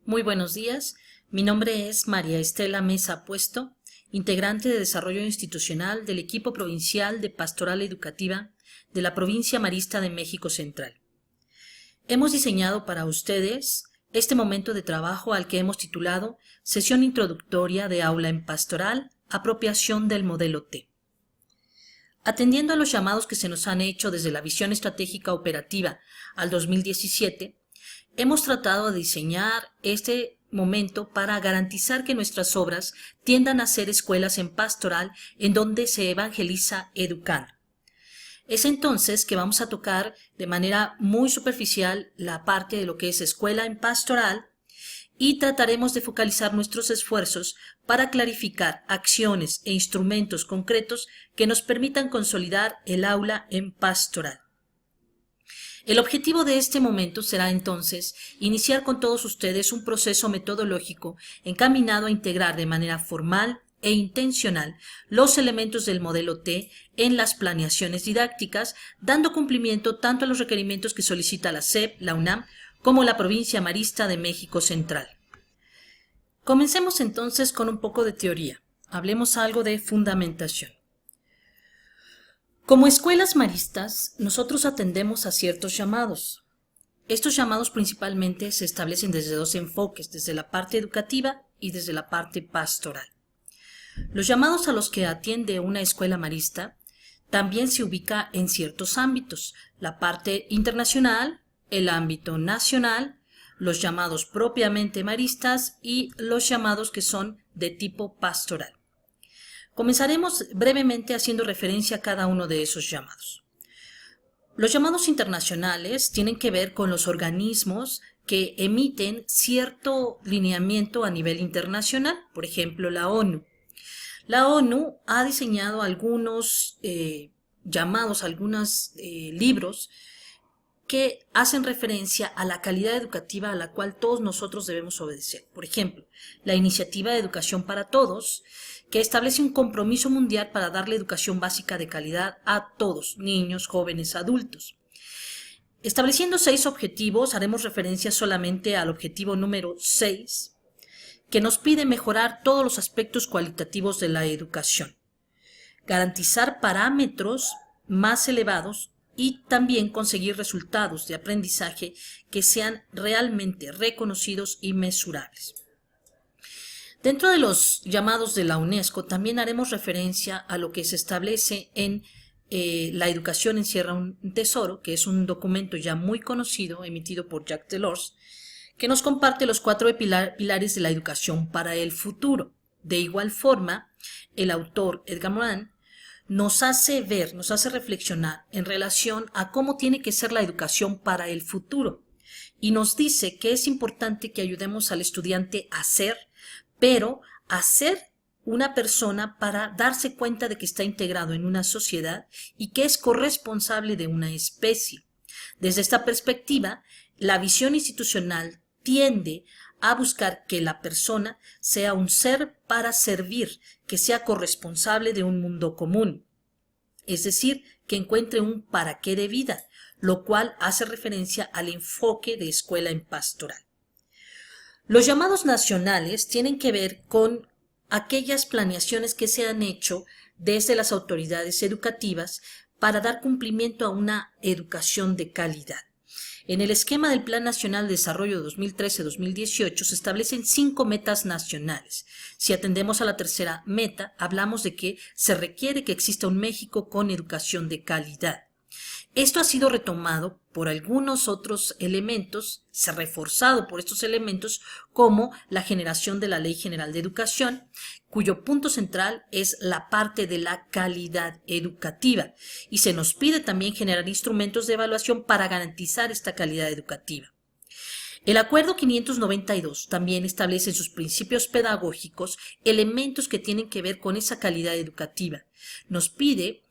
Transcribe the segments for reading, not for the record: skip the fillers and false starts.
Muy buenos días, mi nombre es María Estela Mesa Puesto, integrante de Desarrollo Institucional del equipo provincial de Pastoral Educativa de la Provincia Marista de México Central. Hemos diseñado para ustedes este momento de trabajo al que hemos titulado Sesión Introductoria de Aula en Pastoral, Apropiación del Modelo T. Atendiendo a los llamados que se nos han hecho desde la visión estratégica operativa al 2017, hemos tratado de diseñar este momento para garantizar que nuestras obras tiendan a ser escuelas en pastoral en donde se evangeliza educando. Es entonces que vamos a tocar de manera muy superficial la parte de lo que es escuela en pastoral y trataremos de focalizar nuestros esfuerzos para clarificar acciones e instrumentos concretos que nos permitan consolidar el aula en pastoral. El objetivo de este momento será entonces iniciar con todos ustedes un proceso metodológico encaminado a integrar de manera formal e intencional los elementos del modelo T en las planeaciones didácticas, dando cumplimiento tanto a los requerimientos que solicita la SEP, la UNAM, como la Provincia Marista de México Central. Comencemos entonces con un poco de teoría. Hablemos algo de fundamentación. Como escuelas maristas, nosotros atendemos a ciertos llamados. Estos llamados principalmente se establecen desde dos enfoques, desde la parte educativa y desde la parte pastoral. Los llamados a los que atiende una escuela marista también se ubica en ciertos ámbitos, la parte internacional, el ámbito nacional, los llamados propiamente maristas y los llamados que son de tipo pastoral. Comenzaremos brevemente haciendo referencia a cada uno de esos llamados. Los llamados internacionales tienen que ver con los organismos que emiten cierto lineamiento a nivel internacional, por ejemplo la ONU. La ONU ha diseñado algunos llamados, algunos libros que hacen referencia a la calidad educativa a la cual todos nosotros debemos obedecer. Por ejemplo, la Iniciativa de Educación para Todos, que establece un compromiso mundial para darle educación básica de calidad a todos, niños, jóvenes, adultos. Estableciendo 6 objetivos, haremos referencia solamente al objetivo número 6, que nos pide mejorar todos los aspectos cualitativos de la educación, garantizar parámetros más elevados y también conseguir resultados de aprendizaje que sean realmente reconocidos y mesurables. Dentro de los llamados de la UNESCO también haremos referencia a lo que se establece en La educación encierra un tesoro, que es un documento ya muy conocido emitido por Jacques Delors, que nos comparte los 4 pilares de la educación para el futuro. De igual forma, el autor Edgar Morin nos hace reflexionar en relación a cómo tiene que ser la educación para el futuro y nos dice que es importante que ayudemos al estudiante a ser, pero a ser una persona para darse cuenta de que está integrado en una sociedad y que es corresponsable de una especie. Desde esta perspectiva, la visión institucional tiende a buscar que la persona sea un ser para servir, que sea corresponsable de un mundo común, es decir, que encuentre un para qué de vida, lo cual hace referencia al enfoque de escuela en pastoral. Los llamados nacionales tienen que ver con aquellas planeaciones que se han hecho desde las autoridades educativas para dar cumplimiento a una educación de calidad. En el esquema del Plan Nacional de Desarrollo 2013-2018 se establecen 5 metas nacionales. Si atendemos a la tercera meta, hablamos de que se requiere que exista un México con educación de calidad. Esto ha sido retomado por algunos otros elementos, se ha reforzado por estos elementos como la generación de la Ley General de Educación, cuyo punto central es la parte de la calidad educativa y se nos pide también generar instrumentos de evaluación para garantizar esta calidad educativa. El Acuerdo 592 también establece en sus principios pedagógicos elementos que tienen que ver con esa calidad educativa. Nos pide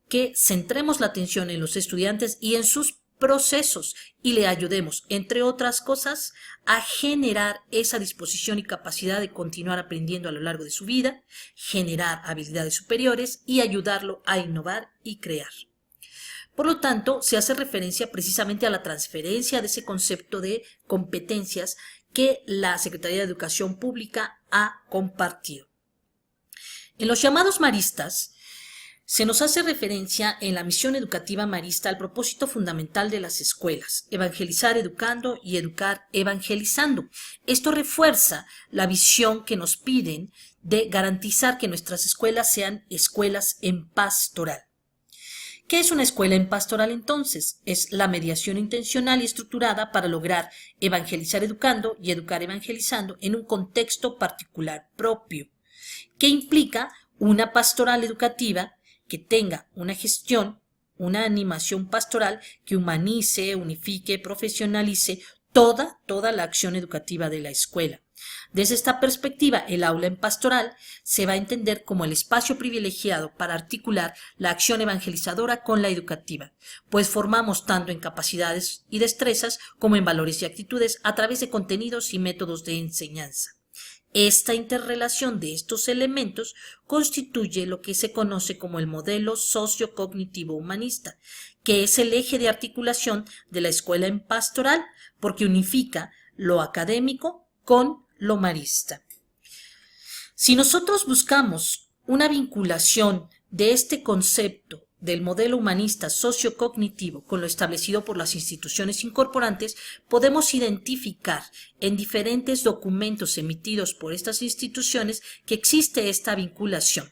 que centremos la atención en los estudiantes y en sus procesos y le ayudemos, entre otras cosas, a generar esa disposición y capacidad de continuar aprendiendo a lo largo de su vida, generar habilidades superiores y ayudarlo a innovar y crear. Por lo tanto, se hace referencia precisamente a la transferencia de ese concepto de competencias que la Secretaría de Educación Pública ha compartido. En los llamados maristas, se nos hace referencia en la misión educativa marista al propósito fundamental de las escuelas: evangelizar educando y educar evangelizando. Esto refuerza la visión que nos piden de garantizar que nuestras escuelas sean escuelas en pastoral. ¿Qué es una escuela en pastoral entonces? Es la mediación intencional y estructurada para lograr evangelizar educando y educar evangelizando en un contexto particular propio, que implica una pastoral educativa que tenga una gestión, una animación pastoral que humanice, unifique, profesionalice toda la acción educativa de la escuela. Desde esta perspectiva, el aula en pastoral se va a entender como el espacio privilegiado para articular la acción evangelizadora con la educativa, pues formamos tanto en capacidades y destrezas como en valores y actitudes a través de contenidos y métodos de enseñanza. Esta interrelación de estos elementos constituye lo que se conoce como el modelo sociocognitivo humanista, que es el eje de articulación de la escuela en pastoral, porque unifica lo académico con lo marista. Si nosotros buscamos una vinculación de este concepto del modelo humanista sociocognitivo con lo establecido por las instituciones incorporantes, podemos identificar en diferentes documentos emitidos por estas instituciones que existe esta vinculación.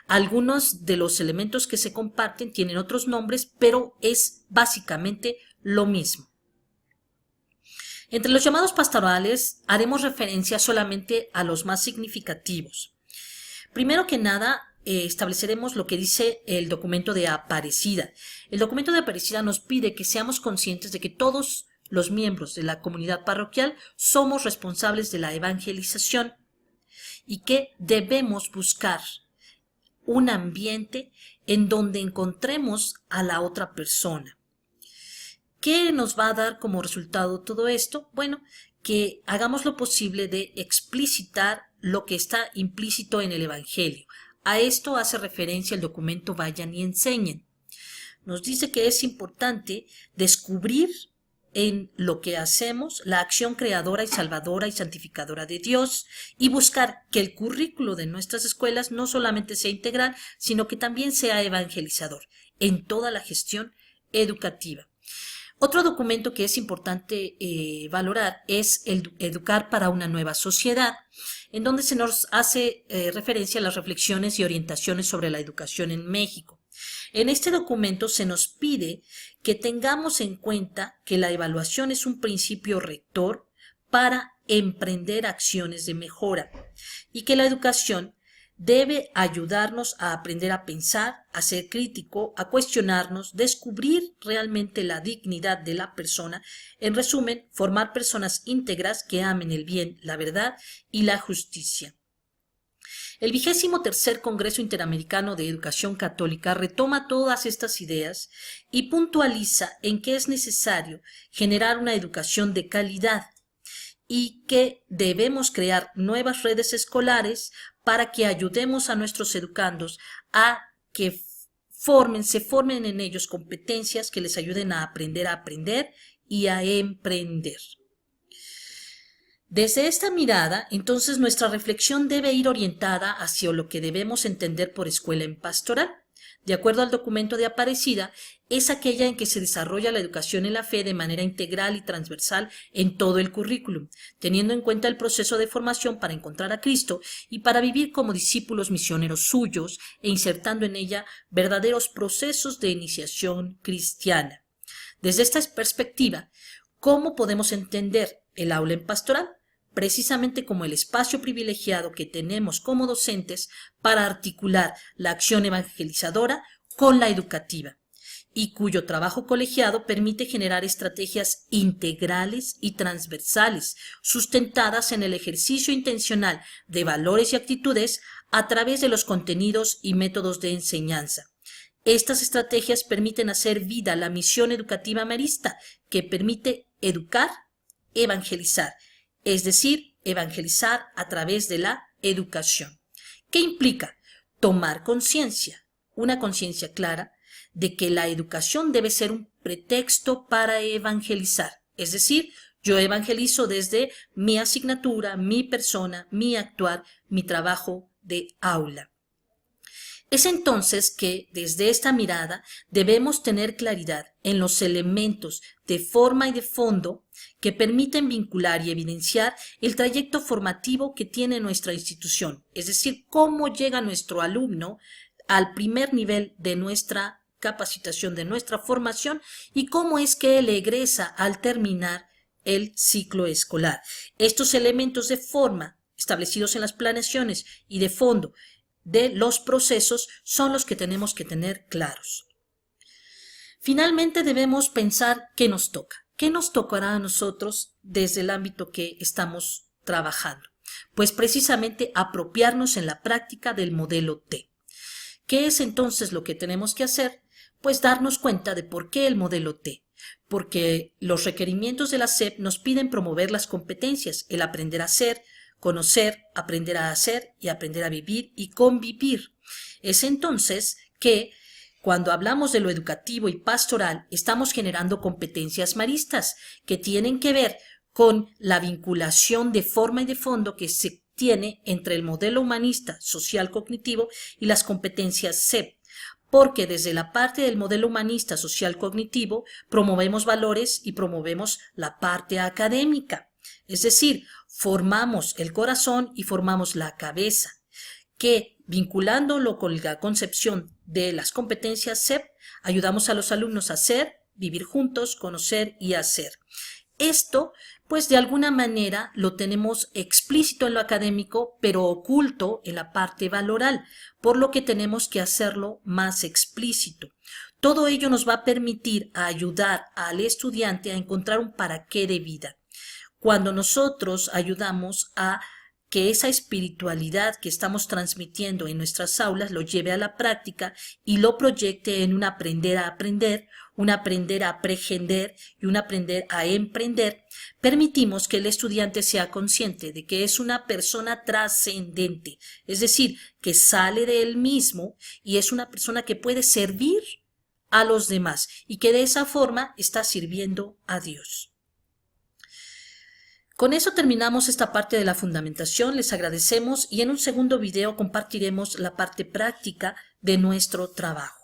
Algunos de los elementos que se comparten tienen otros nombres, pero es básicamente lo mismo. Entre los llamados pastorales haremos referencia solamente a los más significativos. Primero que nada, estableceremos lo que dice el documento de Aparecida. El documento de Aparecida nos pide que seamos conscientes de que todos los miembros de la comunidad parroquial somos responsables de la evangelización y que debemos buscar un ambiente en donde encontremos a la otra persona. ¿Qué nos va a dar como resultado todo esto? Bueno, que hagamos lo posible de explicitar lo que está implícito en el Evangelio. A esto hace referencia el documento Vayan y Enseñen. Nos dice que es importante descubrir en lo que hacemos la acción creadora y salvadora y santificadora de Dios y buscar que el currículo de nuestras escuelas no solamente sea integral, sino que también sea evangelizador en toda la gestión educativa. Otro documento que es importante valorar es el Educar para una nueva sociedad, en donde se nos hace referencia a las reflexiones y orientaciones sobre la educación en México. En este documento se nos pide que tengamos en cuenta que la evaluación es un principio rector para emprender acciones de mejora y que la educación debe ayudarnos a aprender a pensar, a ser crítico, a cuestionarnos, descubrir realmente la dignidad de la persona. En resumen, formar personas íntegras que amen el bien, la verdad y la justicia. El 23º Congreso Interamericano de Educación Católica retoma todas estas ideas y puntualiza en que es necesario generar una educación de calidad y que debemos crear nuevas redes escolares para que ayudemos a nuestros educandos a que se formen en ellos competencias que les ayuden a aprender y a emprender. Desde esta mirada, entonces, nuestra reflexión debe ir orientada hacia lo que debemos entender por escuela en pastoral. De acuerdo al documento de Aparecida, es aquella en que se desarrolla la educación en la fe de manera integral y transversal en todo el currículum, teniendo en cuenta el proceso de formación para encontrar a Cristo y para vivir como discípulos misioneros suyos e insertando en ella verdaderos procesos de iniciación cristiana. Desde esta perspectiva, ¿cómo podemos entender el aula en pastoral? Precisamente como el espacio privilegiado que tenemos como docentes para articular la acción evangelizadora con la educativa, y cuyo trabajo colegiado permite generar estrategias integrales y transversales, sustentadas en el ejercicio intencional de valores y actitudes a través de los contenidos y métodos de enseñanza. Estas estrategias permiten hacer vida la misión educativa marista, que permite educar, evangelizar, es decir, evangelizar a través de la educación. ¿Qué implica? Tomar conciencia, una conciencia clara, de que la educación debe ser un pretexto para evangelizar. Es decir, Yo evangelizo desde mi asignatura, mi persona, mi actuar, mi trabajo de aula. Es entonces que, desde esta mirada, debemos tener claridad en los elementos de forma y de fondo que permiten vincular y evidenciar el trayecto formativo que tiene nuestra institución, es decir, cómo llega nuestro alumno al primer nivel de nuestra capacitación, de nuestra formación, y cómo es que él egresa al terminar el ciclo escolar. Estos elementos de forma establecidos en las planeaciones y de fondo de los procesos son los que tenemos que tener claros. Finalmente debemos pensar qué nos toca. ¿Qué nos tocará a nosotros desde el ámbito que estamos trabajando? Pues precisamente apropiarnos en la práctica del modelo T. ¿Qué es entonces lo que tenemos que hacer? Pues darnos cuenta de por qué el modelo T. Porque los requerimientos de la SEP nos piden promover las competencias, el aprender a ser, conocer, aprender a hacer y aprender a vivir y convivir. Es entonces que cuando hablamos de lo educativo y pastoral estamos generando competencias maristas que tienen que ver con la vinculación de forma y de fondo que se tiene entre el modelo humanista social cognitivo y las competencias SEP. Porque desde la parte del modelo humanista social cognitivo promovemos valores y promovemos la parte académica. Es decir, formamos el corazón y formamos la cabeza, que vinculándolo con la concepción de las competencias SEP, ayudamos a los alumnos a ser, vivir juntos, conocer y hacer. Esto, pues de alguna manera lo tenemos explícito en lo académico, pero oculto en la parte valoral, por lo que tenemos que hacerlo más explícito. Todo ello nos va a permitir ayudar al estudiante a encontrar un para qué de vida. Cuando nosotros ayudamos a que esa espiritualidad que estamos transmitiendo en nuestras aulas lo lleve a la práctica y lo proyecte en un aprender a aprender, un aprender a aprehender y un aprender a emprender, permitimos que el estudiante sea consciente de que es una persona trascendente, es decir, que sale de él mismo y es una persona que puede servir a los demás y que de esa forma está sirviendo a Dios. Con eso terminamos esta parte de la fundamentación, les agradecemos y en un segundo video compartiremos la parte práctica de nuestro trabajo.